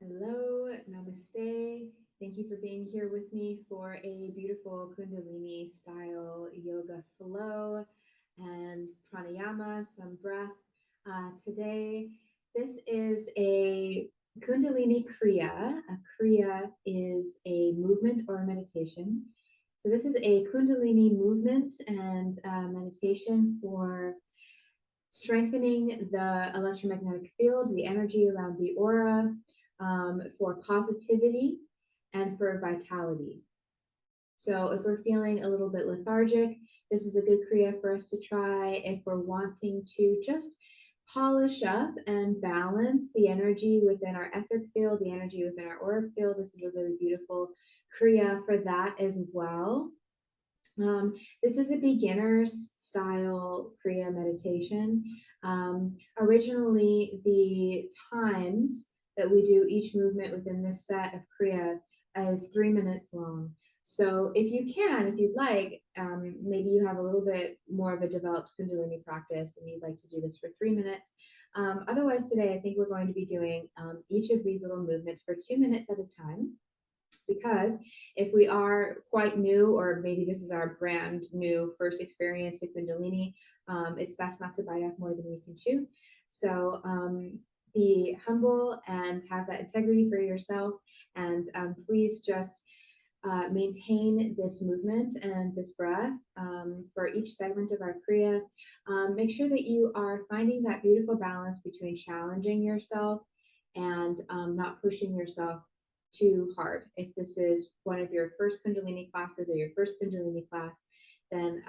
Hello, namaste. Thank you for being here with me for a beautiful Kundalini style yoga flow and pranayama, some breath. Today, this is a Kundalini Kriya. A Kriya is a movement or a meditation. So, this is a Kundalini movement and meditation for strengthening the electromagnetic field, the energy around the aura, for positivity and for vitality. So if we're feeling a little bit lethargic, this is a good Kriya for us to try. If we're wanting to just polish up and balance the energy within our etheric field, the energy within our auric field, this is a really beautiful Kriya for that as well. This is a beginner's style Kriya meditation. Originally, the times that we do each movement within this set of Kriya is 3 minutes long. So if you can, if you'd like, maybe you have a little bit more of a developed Kundalini practice and you'd like to do this for 3 minutes. Otherwise, today, I think we're going to be doing each of these little movements for 2 minutes at a time, because if we are quite new, or maybe this is our brand new first experience to Kundalini, it's best not to bite off more than we can chew. So be humble and have that integrity for yourself. And please just maintain this movement and this breath for each segment of our Kriya. Make sure that you are finding that beautiful balance between challenging yourself and not pushing yourself too hard. If this is one of your first Kundalini classes or your first Kundalini class, then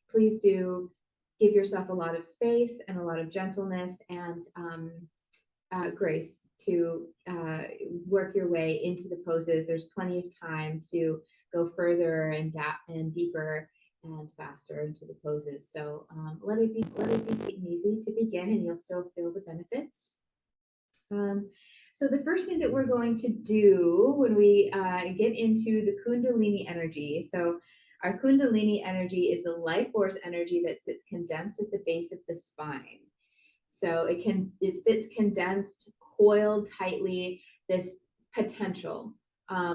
please do give yourself a lot of space and a lot of gentleness and grace to work your way into the poses. There's plenty of time to go further and deeper and faster into the poses. So let it be sweet and easy to begin, and you'll still feel the benefits. So the first thing that we're going to do when we get into the Kundalini energy, so our Kundalini energy is the life force energy that sits condensed at the base of the spine. So it sits condensed, coiled tightly, this potential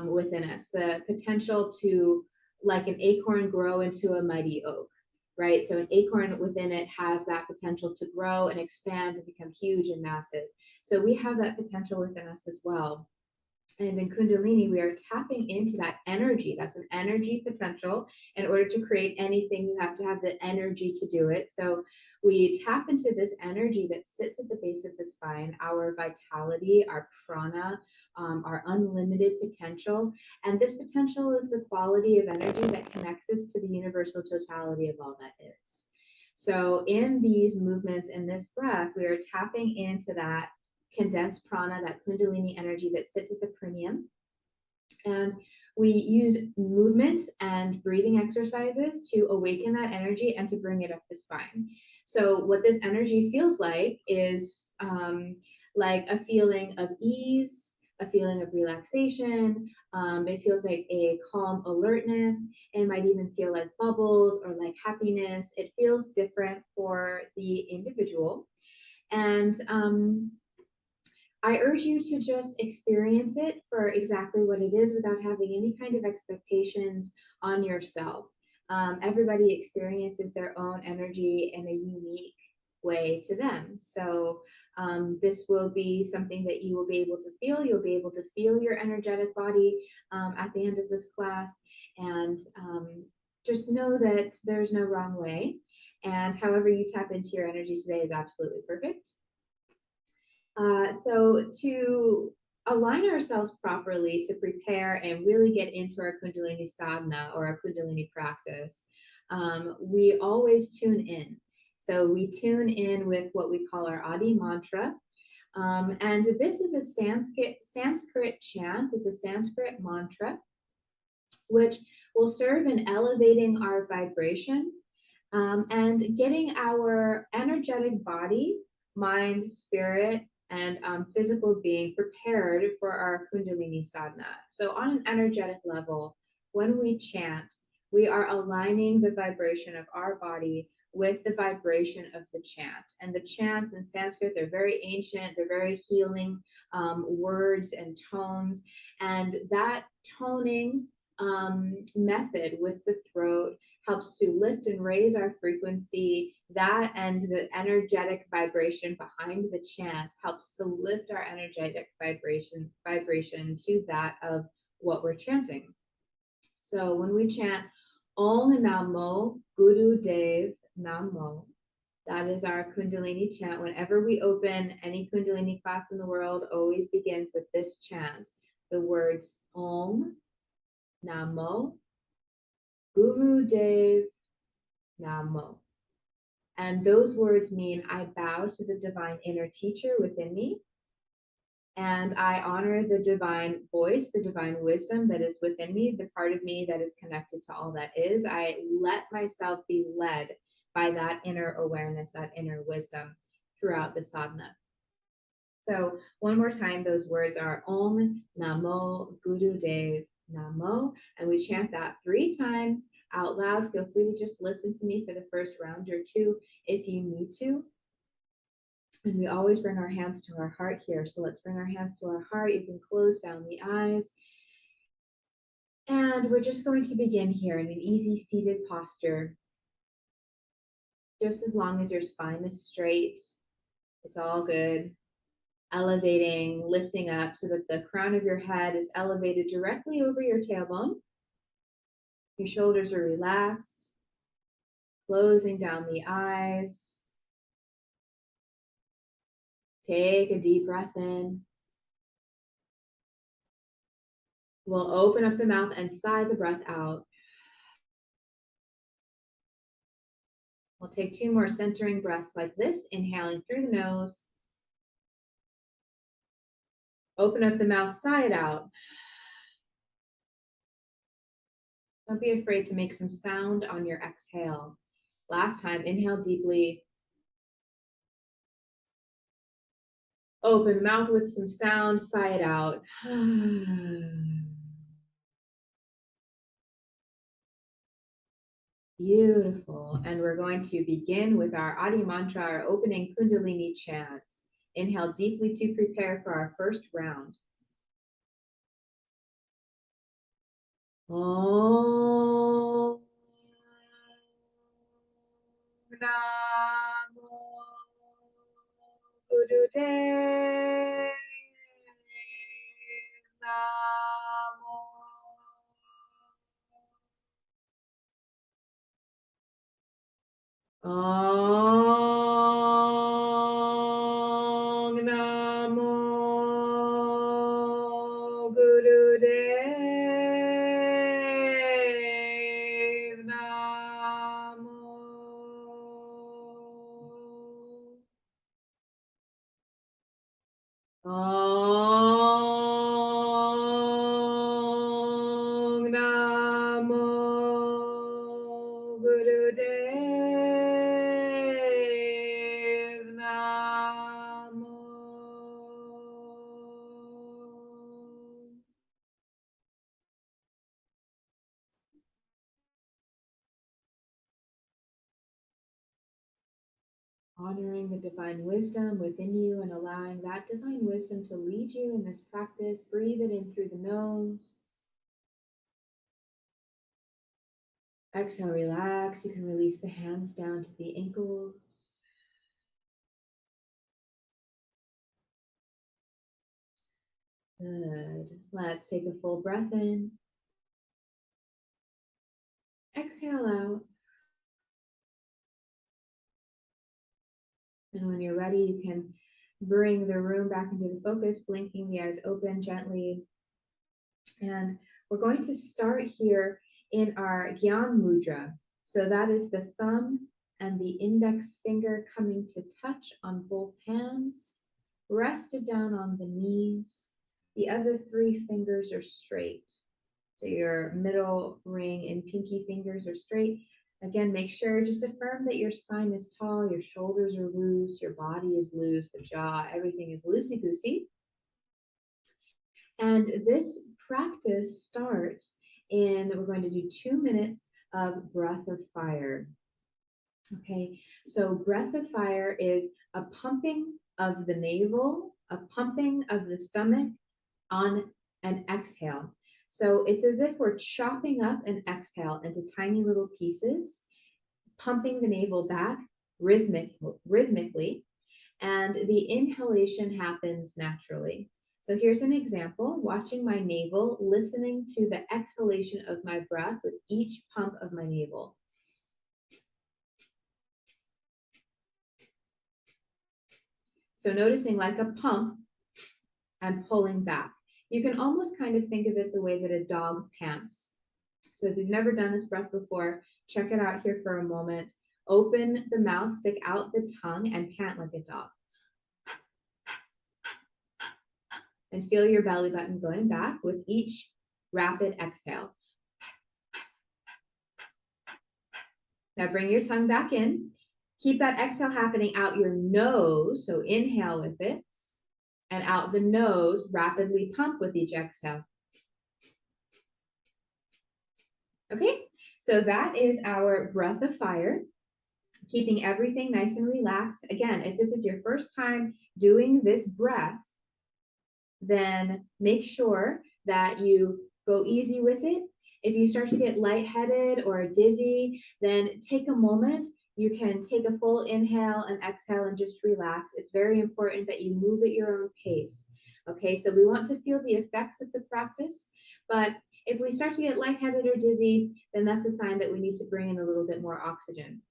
within us, the potential to, like an acorn, grow into a mighty oak, right? So an acorn within it has that potential to grow and expand and become huge and massive. So we have that potential within us as well. And in Kundalini, we are tapping into that energy. That's an energy potential. In order to create anything, you have to have the energy to do it. So we tap into this energy that sits at the base of the spine, our vitality, our prana, our unlimited potential. And this potential is the quality of energy that connects us to the universal totality of all that is. So in these movements, in this breath, we are tapping into that condensed prana, that Kundalini energy that sits at the perineum. And we use movements and breathing exercises to awaken that energy and to bring it up the spine. So what this energy feels like is like a feeling of ease, a feeling of relaxation. It feels like a calm alertness. It might even feel like bubbles or like happiness. It feels different for the individual. And I urge you to just experience it for exactly what it is without having any kind of expectations on yourself. Everybody experiences their own energy in a unique way to them. So this will be something that you will be able to feel. You'll be able to feel your energetic body at the end of this class. And just know that there's no wrong way. And however you tap into your energy today is absolutely perfect. So to align ourselves properly to prepare and really get into our Kundalini sadhana or our Kundalini practice, we always tune in. So we tune in with what we call our Adi mantra. And this is a Sanskrit chant, it's a Sanskrit mantra, which will serve in elevating our vibration and getting our energetic body, mind, spirit, and physical being prepared for our Kundalini sadhana. So, on an energetic level, when we chant, we are aligning the vibration of our body with the vibration of the chant. And the chants in Sanskrit, they're very ancient, they're very healing words and tones. And that toning method with the throat helps to lift and raise our frequency. That and the energetic vibration behind the chant helps to lift our energetic vibration to that of what we're chanting. So when we chant Om Namo Guru Dev Namo, that is our Kundalini chant. Whenever we open any Kundalini class in the world, always begins with this chant, the words Om Namo Guru Dev Namo. And those words mean I bow to the divine inner teacher within me, and I honor the divine voice, the divine wisdom that is within me, the part of me that is connected to all that is. I let myself be led by that inner awareness, that inner wisdom throughout the sadhana. So one more time, those words are Om Namo Guru Dev Namo, and we chant that 3 times out loud. Feel free to just listen to me for the first round or 2 if you need to. And we always bring our hands to our heart here. So let's bring our hands to our heart. You can close down the eyes. And we're just going to begin here in an easy seated posture. Just as long as your spine is straight, it's all good. Elevating, lifting up so that the crown of your head is elevated directly over your tailbone. Your shoulders are relaxed. Closing down the eyes. Take a deep breath in. We'll open up the mouth and sigh the breath out. We'll take 2 more centering breaths like this, inhaling through the nose. Open up the mouth, sigh it out. Don't be afraid to make some sound on your exhale. Last time, inhale deeply. Open mouth with some sound, sigh it out. Beautiful. And we're going to begin with our Adi mantra, our opening Kundalini chant. Inhale deeply to prepare for our first round. Om Namo Guru Dev Namo. Om Namo Guru Dev Namo. Om Namo Guru Dev Namo. Honoring the divine wisdom within you and allowing that divine wisdom to lead you in this practice. Breathe it in through the nose. Exhale, relax. You can release the hands down to the ankles. Good. Let's take a full breath in. Exhale out. And when you're ready, you can bring the room back into the focus, blinking the eyes open gently. And we're going to start here in our Gyan Mudra. So that is the thumb and the index finger coming to touch on both hands, rested down on the knees. The other 3 fingers are straight. So your middle ring and pinky fingers are straight. Again, make sure, just affirm that your spine is tall, your shoulders are loose, your body is loose, the jaw, everything is loosey-goosey. And this practice starts we're going to do 2 minutes of breath of fire. Okay, so breath of fire is a pumping of the navel, a pumping of the stomach on an exhale. So it's as if we're chopping up an exhale into tiny little pieces, pumping the navel back rhythmically, and the inhalation happens naturally. So here's an example, watching my navel, listening to the exhalation of my breath with each pump of my navel. So noticing like a pump, I'm pulling back. You can almost kind of think of it the way that a dog pants. So if you've never done this breath before, check it out here for a moment. Open the mouth, stick out the tongue, and pant like a dog. And feel your belly button going back with each rapid exhale. Now bring your tongue back in. Keep that exhale happening out your nose. So inhale with it, and out the nose, rapidly pump with each exhale. Okay, so that is our breath of fire, keeping everything nice and relaxed. Again, if this is your first time doing this breath, then make sure that you go easy with it. If you start to get lightheaded or dizzy, then take a moment. You can take a full inhale and exhale and just relax. It's very important that you move at your own pace. Okay, so we want to feel the effects of the practice, but if we start to get lightheaded or dizzy, then that's a sign that we need to bring in a little bit more oxygen.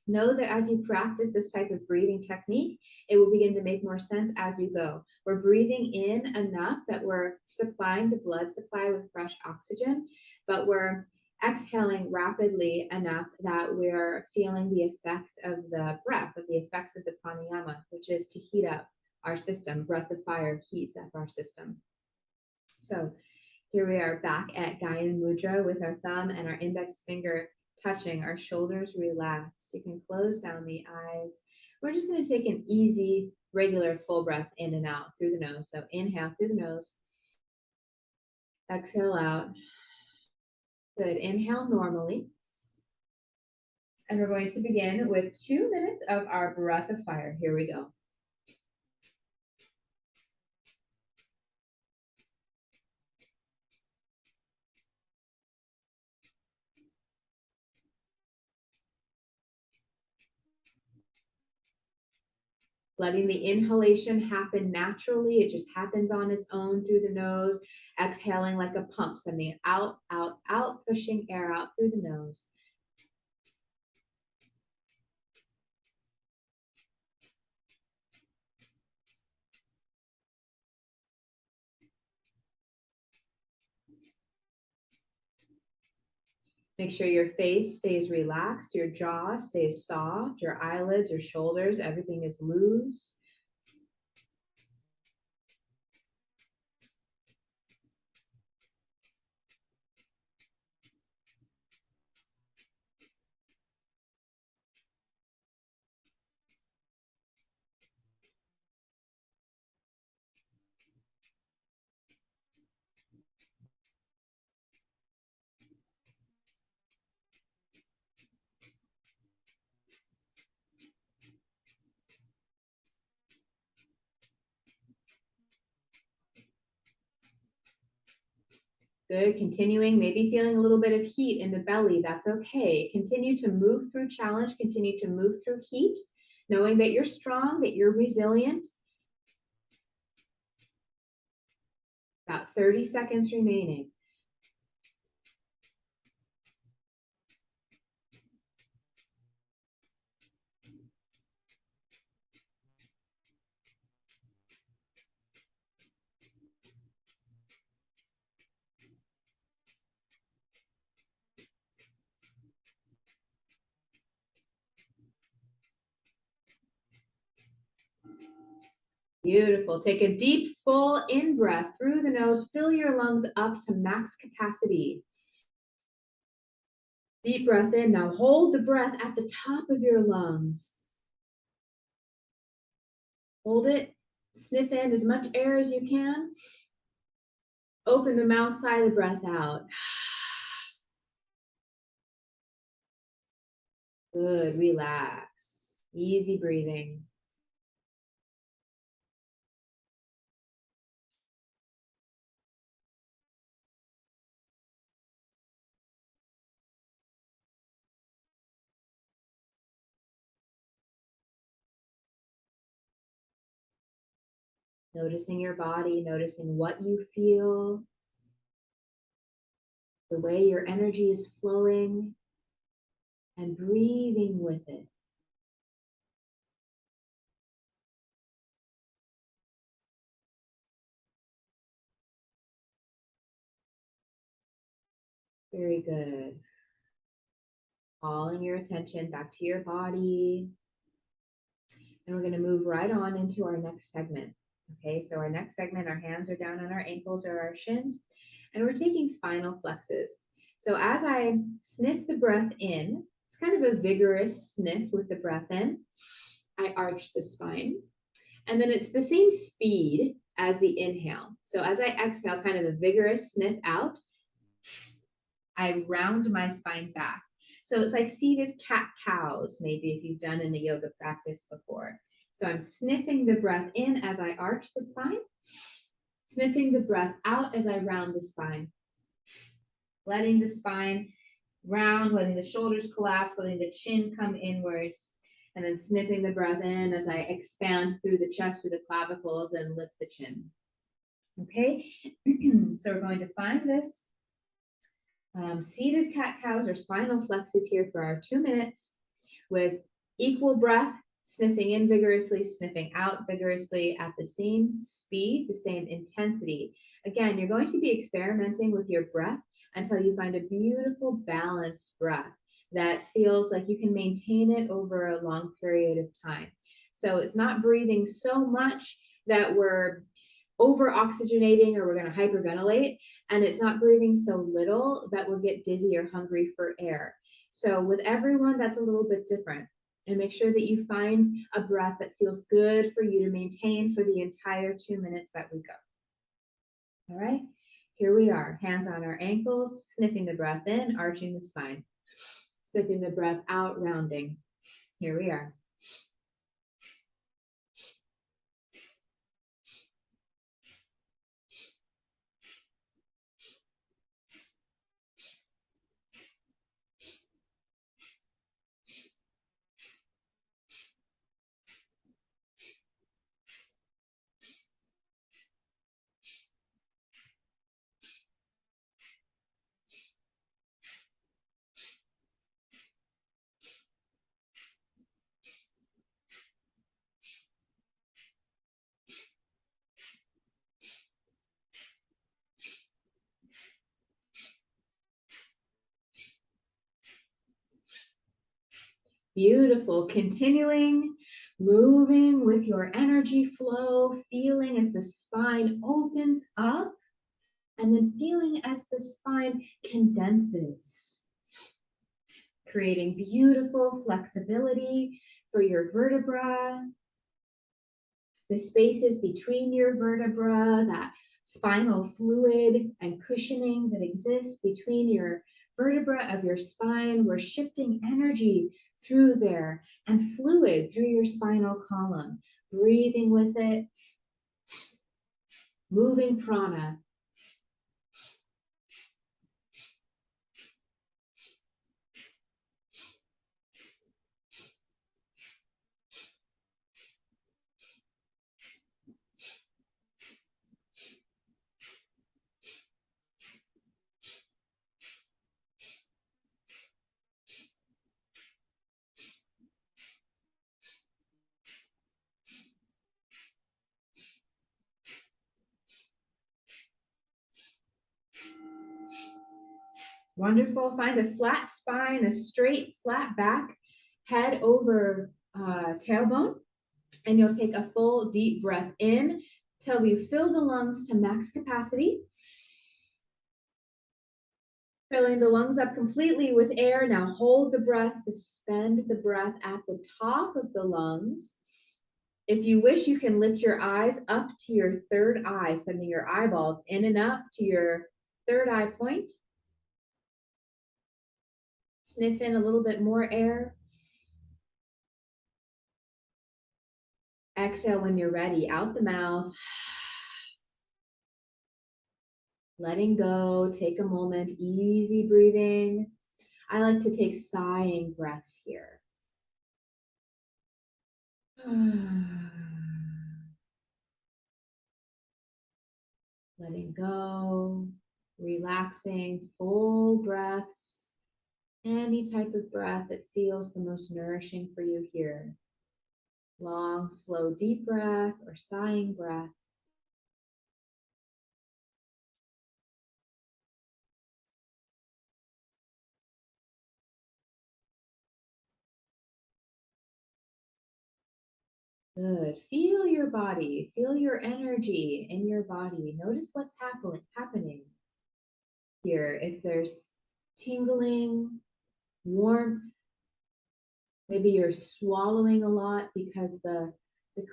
Know that as you practice this type of breathing technique, it will begin to make more sense as you go. We're breathing in enough that we're supplying the blood supply with fresh oxygen, but we're exhaling rapidly enough that we're feeling the effects of the breath, of the effects of the pranayama, which is to heat up our system. Breath of fire heats up our system. So here we are back at Gyan Mudra with our thumb and our index finger touching, our shoulders relaxed. You can close down the eyes. We're just going to take an easy, regular full breath in and out through the nose. So inhale through the nose, exhale out. Good. Inhale normally. And we're going to begin with 2 minutes of our breath of fire. Here we go. Letting the inhalation happen naturally. It just happens on its own through the nose. Exhaling like a pump, sending it out, out, out, pushing air out through the nose. Make sure your face stays relaxed, your jaw stays soft, your eyelids, your shoulders, everything is loose. Good, continuing, maybe feeling a little bit of heat in the belly, that's okay. Continue to move through challenge, continue to move through heat, knowing that you're strong, that you're resilient. About 30 seconds remaining. Beautiful. Take a deep, full in-breath through the nose. Fill your lungs up to max capacity. Deep breath in. Now hold the breath at the top of your lungs. Hold it. Sniff in as much air as you can. Open the mouth, sigh the breath out. Good, relax. Easy breathing. Noticing your body, noticing what you feel, the way your energy is flowing, and breathing with it. Very good. Calling your attention back to your body. And we're going to move right on into our next segment. Okay, so our next segment, our hands are down on our ankles or our shins, and we're taking spinal flexes. So as I sniff the breath in, it's kind of a vigorous sniff with the breath in. I arch the spine, and then it's the same speed as the inhale. So as I exhale, kind of a vigorous sniff out, I round my spine back. So it's like seated cat cows, maybe if you've done in the yoga practice before. So I'm sniffing the breath in as I arch the spine, sniffing the breath out as I round the spine, letting the spine round, letting the shoulders collapse, letting the chin come inwards, and then sniffing the breath in as I expand through the chest, through the clavicles, and lift the chin. Okay, so we're going to find this seated cat-cows or spinal flexes here for our 2 minutes with equal breath, sniffing in vigorously, sniffing out vigorously at the same speed, the same intensity. Again, you're going to be experimenting with your breath until you find a beautiful balanced breath that feels like you can maintain it over a long period of time. So it's not breathing so much that we're over oxygenating or we're going to hyperventilate, and it's not breathing so little that we'll get dizzy or hungry for air. So with everyone, that's a little bit different. And make sure that you find a breath that feels good for you to maintain for the entire 2 minutes that we go. All right, here we are, hands on our ankles, sniffing the breath in, arching the spine, sniffing the breath out, rounding. Here we are. Beautiful. Continuing, moving with your energy flow, feeling as the spine opens up, and then feeling as the spine condenses, creating beautiful flexibility for your vertebra, the spaces between your vertebra, that spinal fluid and cushioning that exists between your vertebra of your spine. We're shifting energy through there and fluid through your spinal column, breathing with it, moving prana. Wonderful. Find a flat spine, a straight, flat back, head over tailbone, and you'll take a full deep breath in till you fill the lungs to max capacity. Filling the lungs up completely with air. Now hold the breath, suspend the breath at the top of the lungs. If you wish, you can lift your eyes up to your third eye, sending your eyeballs in and up to your third eye point. Sniff in a little bit more air. Exhale when you're ready, out the mouth. Letting go, take a moment, easy breathing. I like to take sighing breaths here. Letting go, relaxing, full breaths. Any type of breath that feels the most nourishing for you here. Long, slow, deep breath or sighing breath. Good. Feel your body. Feel your energy in your body. Notice what's happening here. If there's tingling, warmth, maybe you're swallowing a lot because the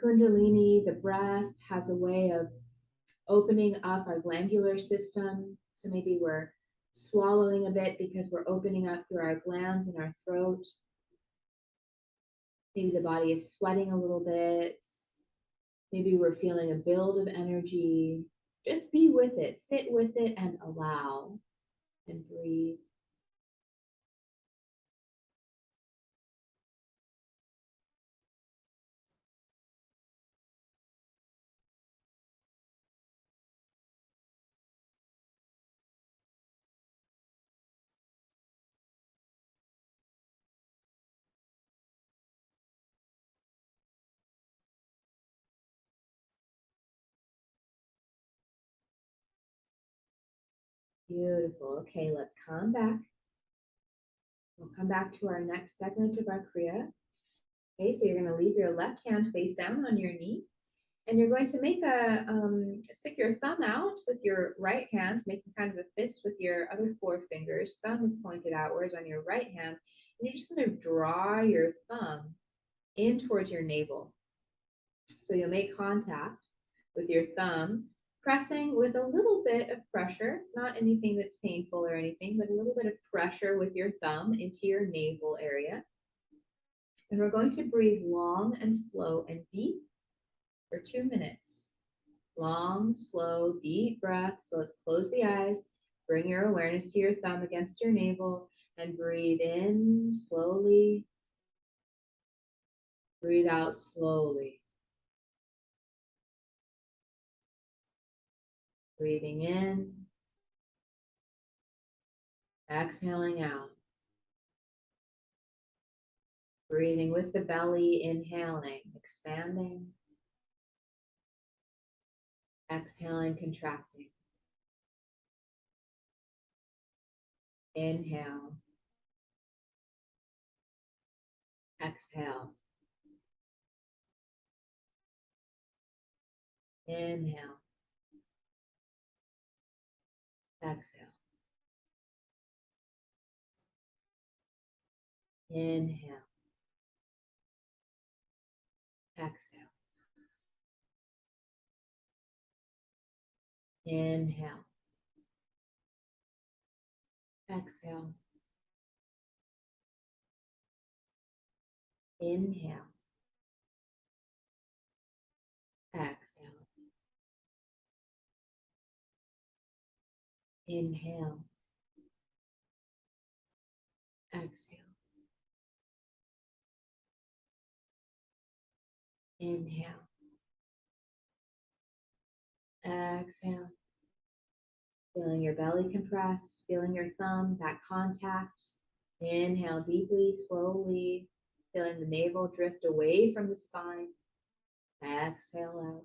Kundalini, the breath, has a way of opening up our glandular system. So maybe we're swallowing a bit because we're opening up through our glands and our throat. Maybe the body is sweating a little bit. Maybe we're feeling a build of energy. Just be with it, sit with it, and allow and breathe. Beautiful. Okay, let's come back. We'll come back to our next segment of our Kriya. Okay, so you're going to leave your left hand face down on your knee, and you're going to make a stick your thumb out with your right hand, making kind of a fist with your other four fingers. Thumb is pointed outwards on your right hand, and you're just going to draw your thumb in towards your navel. So you'll make contact with your thumb, pressing with a little bit of pressure, not anything that's painful or anything, but a little bit of pressure with your thumb into your navel area. And we're going to breathe long and slow and deep for 2 minutes. Long, slow, deep breath. So let's close the eyes. Bring your awareness to your thumb against your navel and breathe in slowly. Breathe out slowly. Breathing in, exhaling out. Breathing with the belly, inhaling, expanding. Exhaling, contracting. Inhale. Exhale. Inhale. Exhale. Inhale. Exhale. Inhale. Exhale. Inhale. Exhale. Inhale. Exhale. Inhale. Exhale. Feeling your belly compress, feeling your thumb, that contact. Inhale deeply, slowly, feeling the navel drift away from the spine. Exhale out.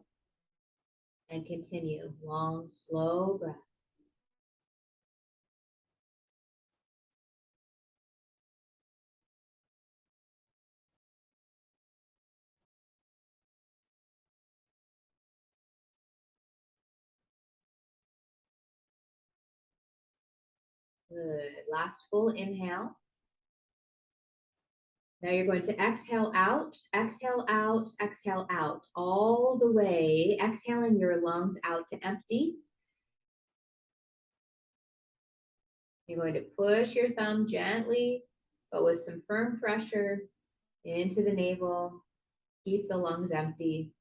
And continue. Long, slow breath. Good. Last full inhale. Now you're going to exhale out, exhale out, exhale out, all the way, exhaling your lungs out to empty. You're going to push your thumb gently, but with some firm pressure into the navel. Keep the lungs empty.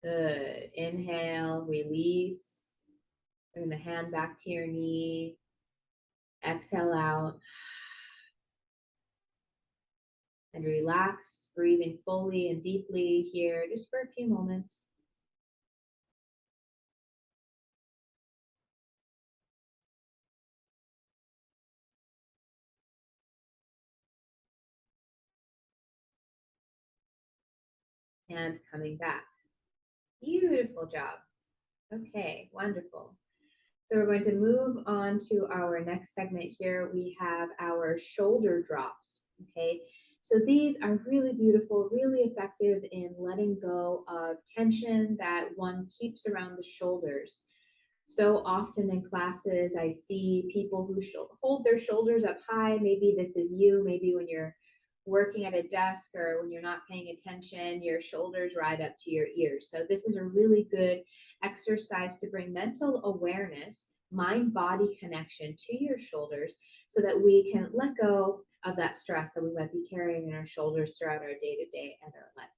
Good. Inhale, release. Bring the hand back to your knee. Exhale out. And relax, breathing fully and deeply here just for a few moments. And coming back. Beautiful job. Okay, wonderful. So we're going to move on to our next segment here. We have our shoulder drops, okay? So these are really beautiful, really effective in letting go of tension that one keeps around the shoulders. So often in classes, I see people who hold their shoulders up high. Maybe this is you, maybe when you're working at a desk or when you're not paying attention, your shoulders ride up to your ears. So this is a really good exercise to bring mental awareness, mind-body connection to your shoulders so that we can let go of that stress that we might be carrying in our shoulders throughout our day-to-day and our life.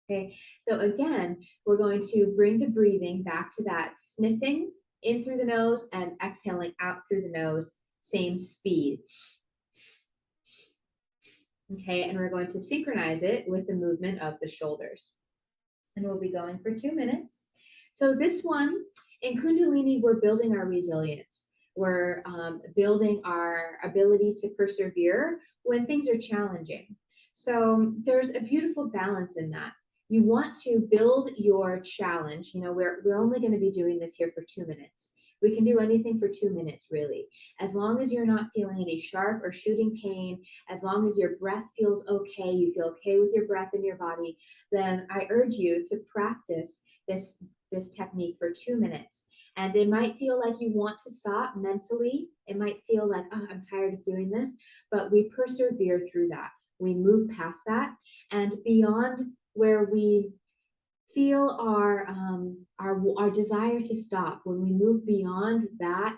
Okay, so again, we're going to bring the breathing back to that sniffing in through the nose and exhaling out through the nose, same speed. Okay, and we're going to synchronize it with the movement of the shoulders. And we'll be going for 2 minutes. So this one, in Kundalini, we're building our resilience. We're building our ability to persevere when things are challenging. So there's a beautiful balance in that. You want to build your challenge. You know, we're only going to be doing this here for 2 minutes. We can do anything for 2 minutes, really. As long as you're not feeling any sharp or shooting pain, as long as your breath feels okay, you feel okay with your breath in your body, then I urge you to practice this technique for 2 minutes. And it might feel like you want to stop mentally. It might feel like, oh, I'm tired of doing this, but we persevere through that. We move past that and beyond where we feel our desire to stop. When we move beyond that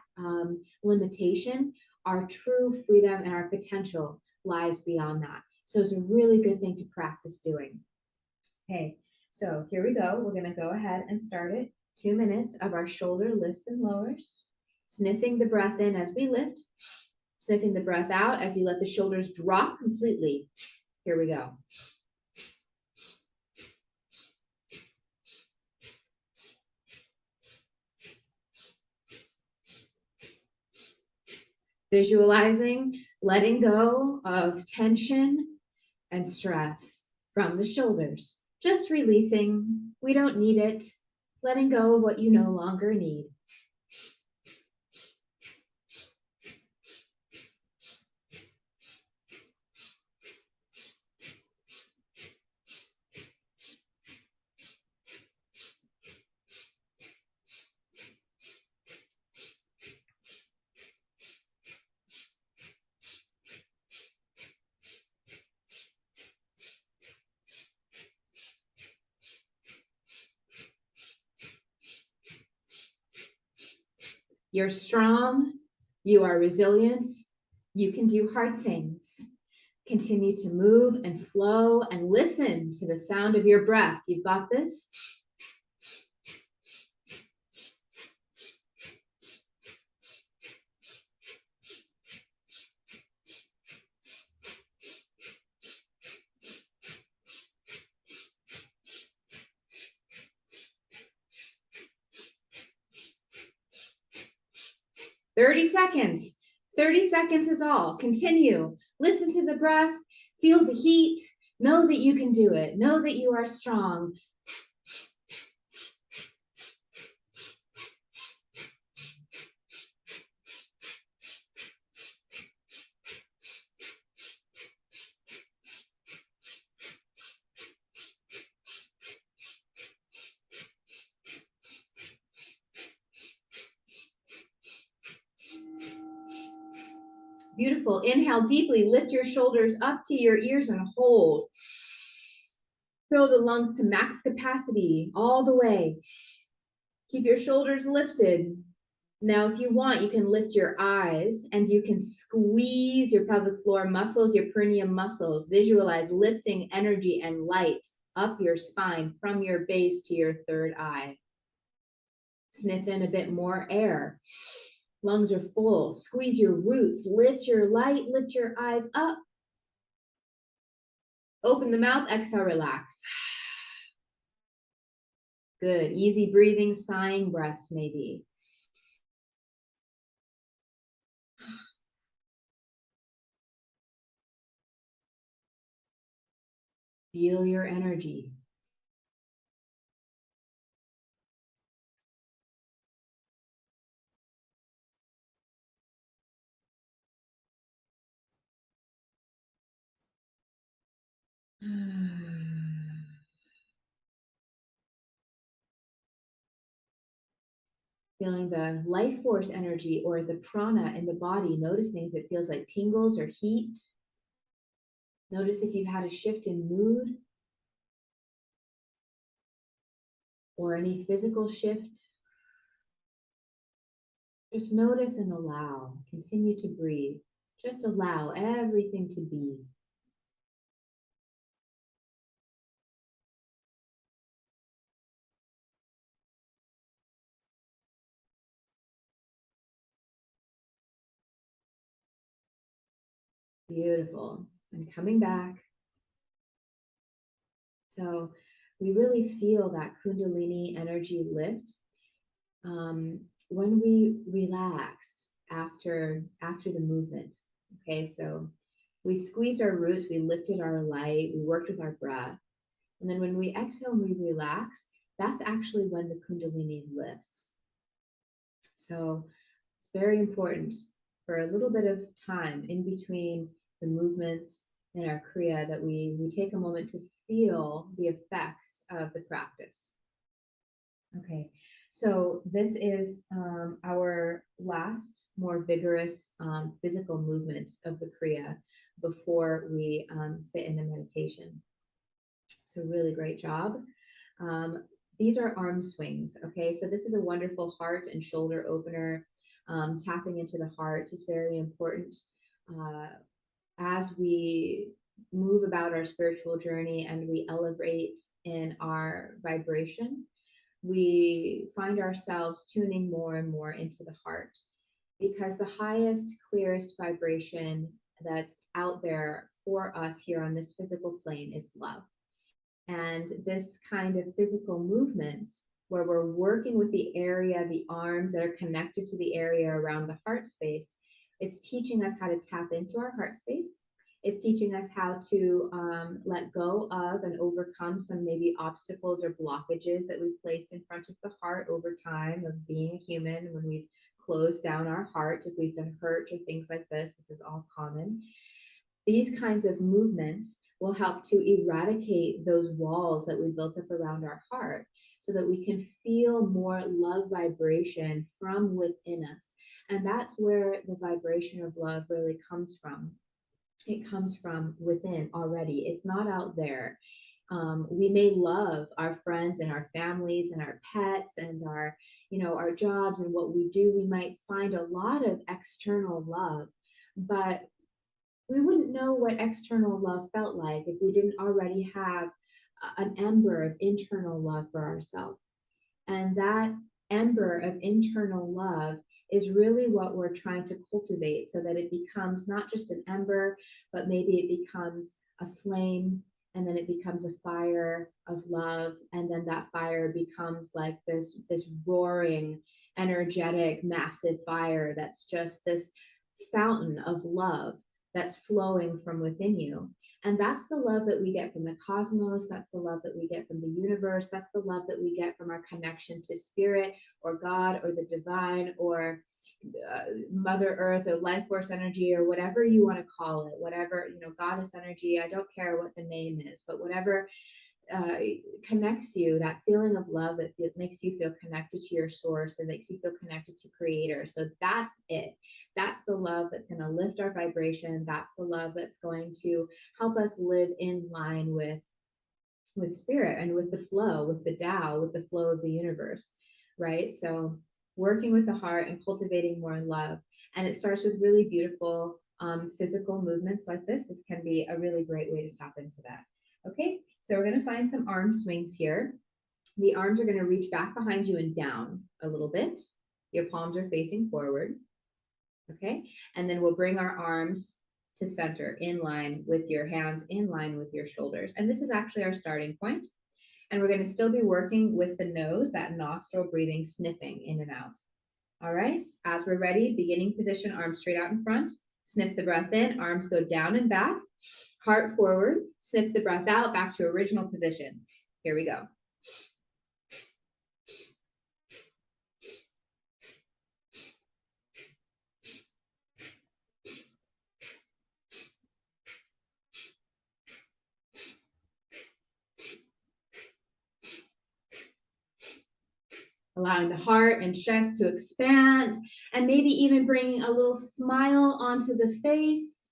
limitation, our true freedom and our potential lies beyond that. So it's a really good thing to practice doing. Okay, so here we go. We're going to go ahead and start it. 2 minutes of our shoulder lifts and lowers, sniffing the breath in as we lift, sniffing the breath out as you let the shoulders drop completely. Here we go. Visualizing, letting go of tension and stress from the shoulders. Just releasing. We don't need it. Letting go of what you no longer need. You're strong, you are resilient, you can do hard things. Continue to move and flow and listen to the sound of your breath. You've got this. 30 seconds. 30 seconds is all. Continue. Listen to the breath. Feel the heat. Know that you can do it. Know that you are strong. Beautiful. Inhale deeply. Lift your shoulders up to your ears and hold. Fill the lungs to max capacity all the way. Keep your shoulders lifted. Now, if you want, you can lift your eyes and you can squeeze your pelvic floor muscles, your perineum muscles. Visualize lifting energy and light up your spine from your base to your third eye. Sniff in a bit more air. Lungs are full. Squeeze your roots. Lift your light. Lift your eyes up. Open the mouth. Exhale, relax. Good. Easy breathing, sighing breaths maybe. Feel your energy. Feeling the life force energy or the prana in the body, noticing if it feels like tingles or heat. Notice if you've had a shift in mood or any physical shift. Just notice and allow. Continue to breathe. Just allow everything to be. Beautiful. And coming back. So we really feel that Kundalini energy lift when we relax after the movement. Okay, so we squeezed our roots, we lifted our light, we worked with our breath. And then when we exhale and we relax, that's actually when the Kundalini lifts. So it's very important for a little bit of time in between the movements in our Kriya that we take a moment to feel the effects of the practice. Okay, so this is our last, more vigorous physical movement of the Kriya before we sit in the meditation. So really great job. These are arm swings, okay? So this is a wonderful heart and shoulder opener. Tapping into the heart is very important as we move about our spiritual journey and we elevate in our vibration. We find ourselves tuning more and more into the heart because the highest, clearest vibration that's out there for us here on this physical plane is love. And this kind of physical movement where we're working with the area, the arms that are connected to the area around the heart space, it's teaching us how to tap into our heart space. It's teaching us how to let go of and overcome some maybe obstacles or blockages that we've placed in front of the heart over time of being a human when we've closed down our heart, if we've been hurt or things like this. This is all common. These kinds of movements will help to eradicate those walls that we built up around our heart so that we can feel more love vibration from within us. And that's where the vibration of love really comes from. It comes from within already. It's not out there. We may love our friends and our families and our pets and our, our jobs and what we do. We might find a lot of external love, but we wouldn't know what external love felt like if we didn't already have an ember of internal love for ourselves. And that ember of internal love is really what we're trying to cultivate so that it becomes not just an ember, but maybe it becomes a flame, and then it becomes a fire of love, and then that fire becomes like this roaring, energetic, massive fire that's just this fountain of love that's flowing from within you. And that's the love that we get from the cosmos. That's the love that we get from the universe. That's the love that we get from our connection to spirit or God or the divine or Mother Earth or life force energy or whatever you want to call it, whatever, goddess energy. I don't care what the name is, but whatever connects you, that feeling of love that makes you feel connected to your source and makes you feel connected to creator. So that's it. That's the love that's going to lift our vibration. That's the love that's going to help us live in line with spirit and with the flow, with the Tao, with the flow of the universe, right? So working with the heart and cultivating more love. And it starts with really beautiful physical movements like this. This can be a really great way to tap into that. Okay, so we're going to find some arm swings here. The arms are going to reach back behind you and down a little bit. Your palms are facing forward. Okay, and then we'll bring our arms to center in line with your hands, in line with your shoulders. And this is actually our starting point. And we're going to still be working with the nose, that nostril breathing, sniffing in and out. All right, as we're ready, beginning position, arms straight out in front. Sniff the breath in, arms go down and back, heart forward, sniff the breath out, back to original position. Here we go. Allowing the heart and chest to expand, and maybe even bringing a little smile onto the face.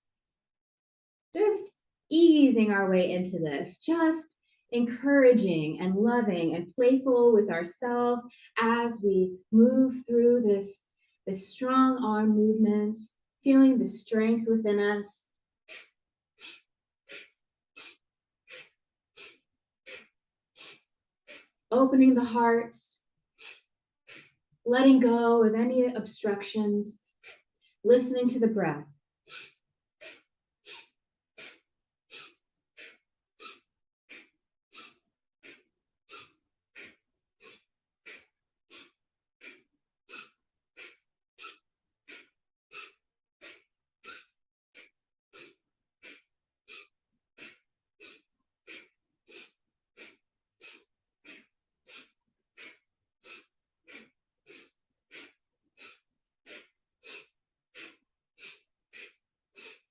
Just easing our way into this, just encouraging and loving and playful with ourselves as we move through this strong arm movement, feeling the strength within us. Opening the heart, letting go of any obstructions, listening to the breath.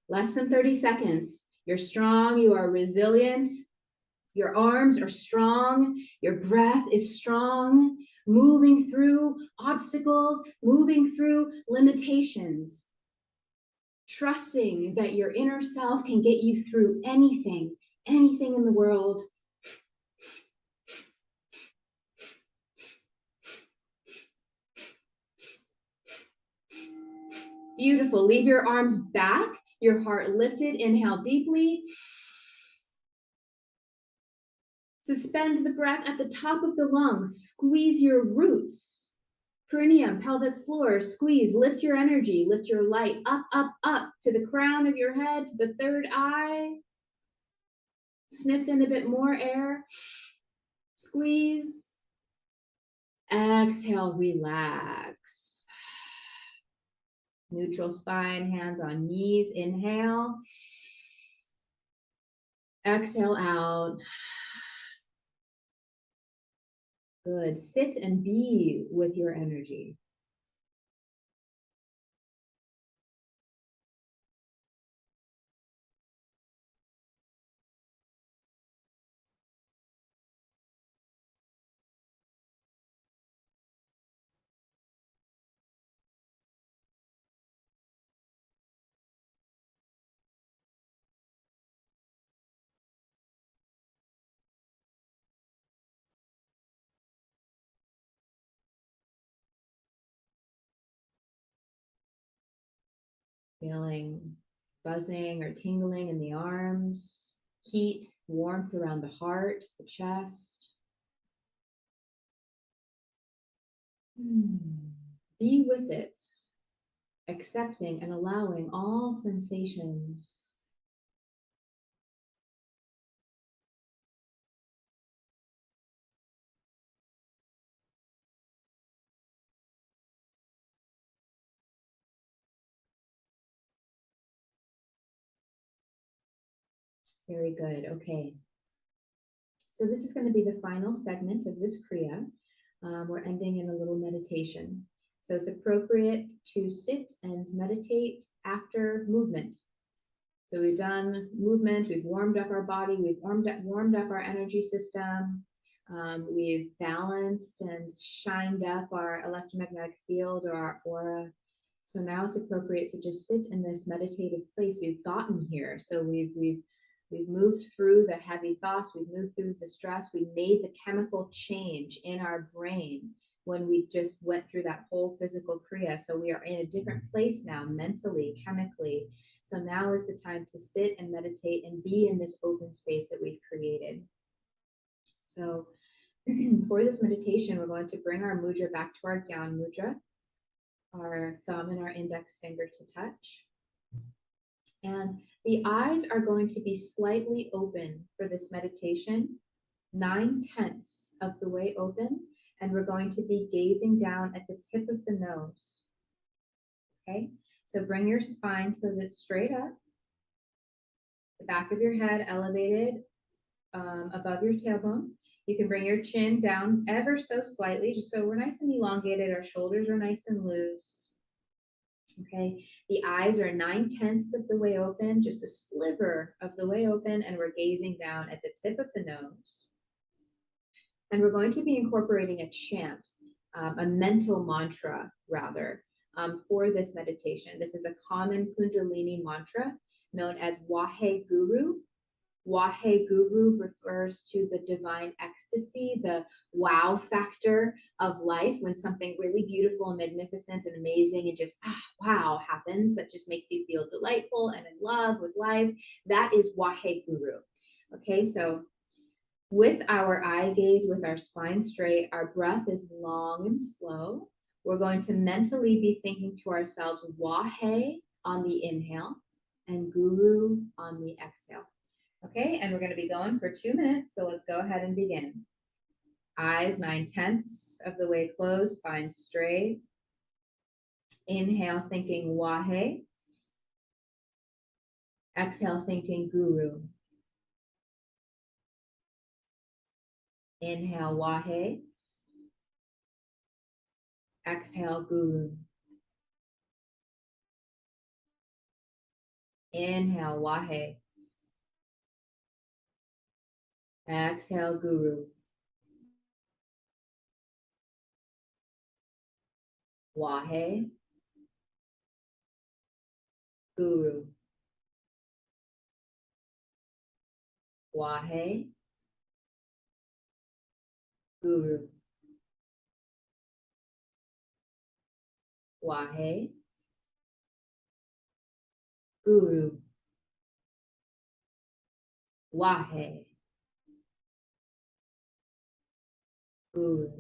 Less than 30 seconds. You're strong, you are resilient. Your arms are strong, your breath is strong, moving through obstacles, moving through limitations. Trusting that your inner self can get you through anything in the world. Beautiful. Leave your arms back, your heart lifted. Inhale deeply. Suspend the breath at the top of the lungs. Squeeze your roots. Perineum, pelvic floor, squeeze. Lift your energy, lift your light up, up, up to the crown of your head, to the third eye. Sniff in a bit more air. Squeeze. Exhale, relax. Neutral spine, hands on knees. Inhale. Exhale out. Good. Sit and be with your energy. Feeling buzzing or tingling in the arms, heat, warmth around the heart, the chest. Be with it, accepting and allowing all sensations. Very good. Okay. So this is going to be the final segment of this Kriya. We're ending in a little meditation. So it's appropriate to sit and meditate after movement. So we've done movement, we've warmed up our body, we've warmed up our energy system, we've balanced and shined up our electromagnetic field or our aura. So now it's appropriate to just sit in this meditative place. We've gotten here. So we've moved through the heavy thoughts, we've moved through the stress, we made the chemical change in our brain when we just went through that whole physical kriya. So we are in a different place now, mentally, chemically. So now is the time to sit and meditate and be in this open space that we've created. So for this meditation, we're going to bring our mudra back to our Gyan mudra, our thumb and our index finger to touch. And the eyes are going to be slightly open for this meditation, 9/10 of the way open, and we're going to be gazing down at the tip of the nose. Okay, so bring your spine so that it's straight up, the back of your head elevated above your tailbone. You can bring your chin down ever so slightly, just so we're nice and elongated. Our shoulders are nice and loose. Okay, the eyes are 9/10 of the way open, just a sliver of the way open, and we're gazing down at the tip of the nose. And we're going to be incorporating a chant, a mental mantra rather, for this meditation. This is a common Kundalini mantra known as Wahe Guru. Wahe Guru refers to the divine ecstasy, the wow factor of life, when something really beautiful and magnificent and amazing and just wow happens that just makes you feel delightful and in love with life. That is Wahe Guru. Okay, so with our eye gaze, with our spine straight, our breath is long and slow. We're going to mentally be thinking to ourselves Wahe on the inhale and Guru on the exhale. Okay, and we're going to be going for 2 minutes, so let's go ahead and begin. Eyes 9/10 of the way closed, spine straight. Inhale, thinking Wahe. Exhale, thinking Guru. Inhale, Wahe. Exhale, Guru. Inhale, Wahe. Exhale, Guru. Wahe. Guru. Wahe. Guru. Wahe. Guru. Wahe. Guru.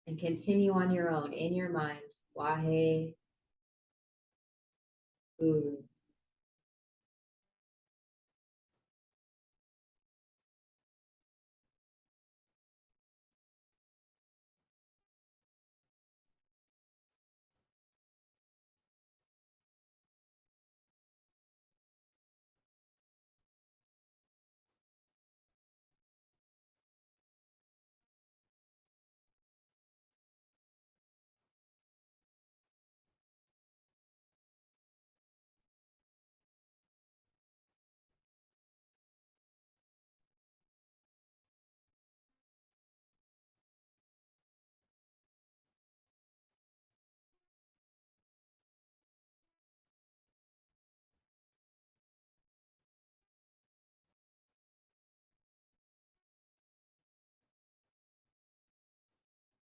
And continue on your own, in your mind. Wahe. Guru.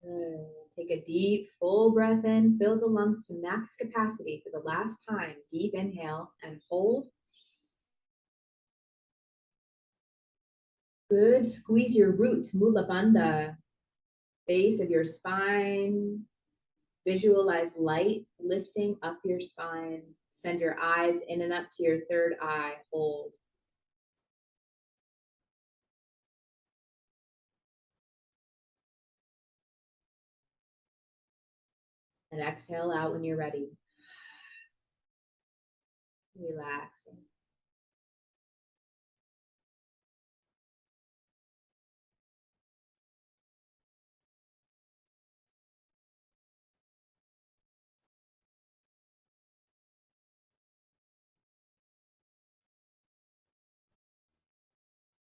Good. Take a deep, full breath in. Fill the lungs to max capacity for the last time. Deep inhale and hold. Good. Squeeze your roots, Mula Bandha, base of your spine. Visualize light lifting up your spine. Send your eyes in and up to your third eye. Hold. And exhale out when you're ready. Relaxing.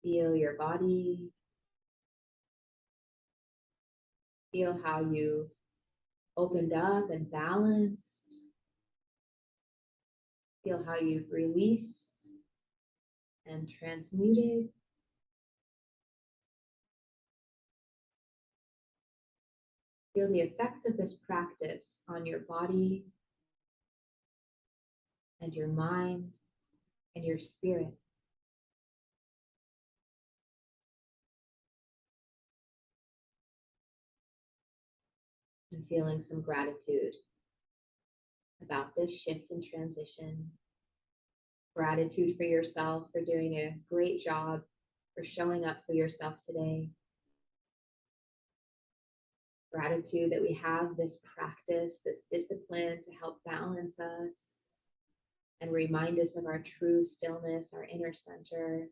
Feel your body. Feel how you opened up and balanced. Feel how you've released and transmuted. Feel the effects of this practice on your body and your mind and your spirit. And feeling some gratitude about this shift and transition. Gratitude for yourself for doing a great job, for showing up for yourself today. Gratitude that we have this practice, this discipline to help balance us and remind us of our true stillness, our inner center,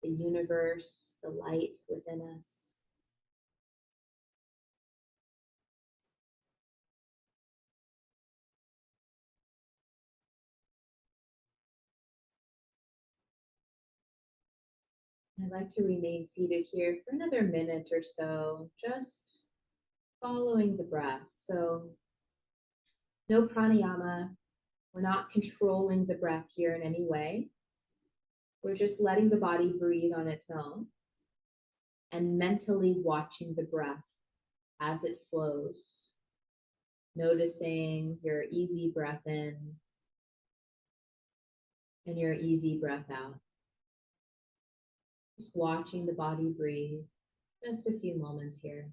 the universe, the light within us. I'd like to remain seated here for another minute or so, just following the breath. So, no pranayama. We're not controlling the breath here in any way. We're just letting the body breathe on its own and mentally watching the breath as it flows, noticing your easy breath in and your easy breath out. Just watching the body breathe, just a few moments here.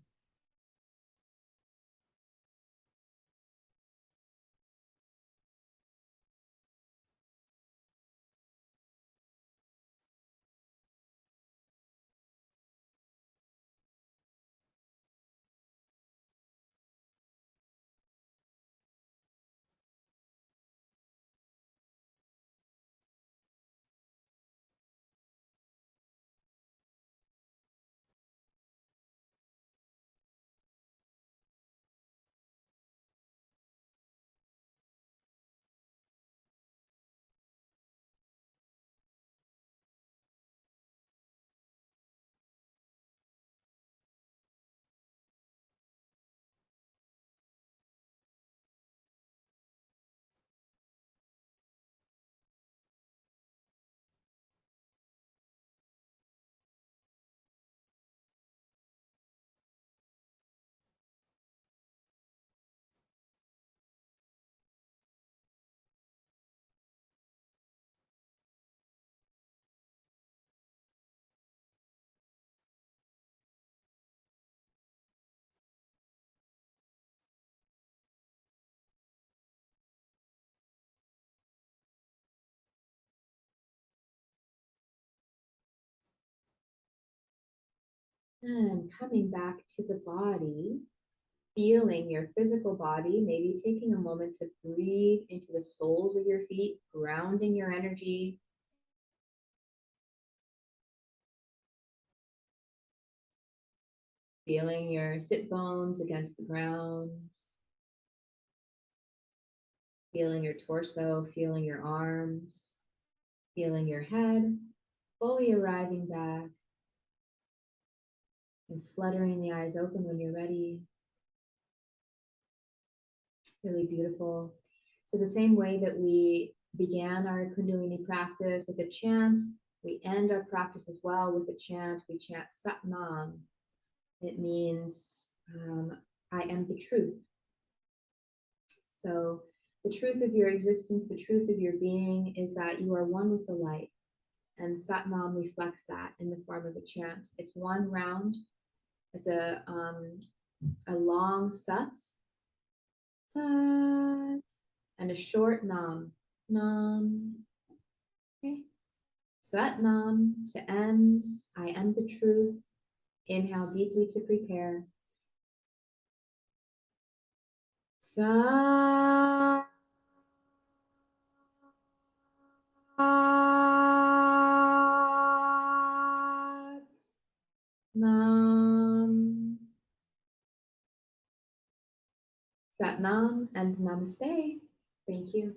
And coming back to the body, feeling your physical body, maybe taking a moment to breathe into the soles of your feet, grounding your energy. Feeling your sit bones against the ground, feeling your torso, feeling your arms, feeling your head, fully arriving back, and fluttering the eyes open when you're ready. Really beautiful. So the same way that we began our Kundalini practice with a chant, we end our practice as well with a chant. We chant Sat Nam. It means I am the truth. So the truth of your existence, the truth of your being is that you are one with the light. And Sat Nam reflects that in the form of a chant. It's one round. It's a long Sat, Sat, and a short Nam, Nam. Okay. Sat Nam to end. I am the truth. Inhale deeply to prepare. Sat Nam. Sat Nam and Namaste. Thank you.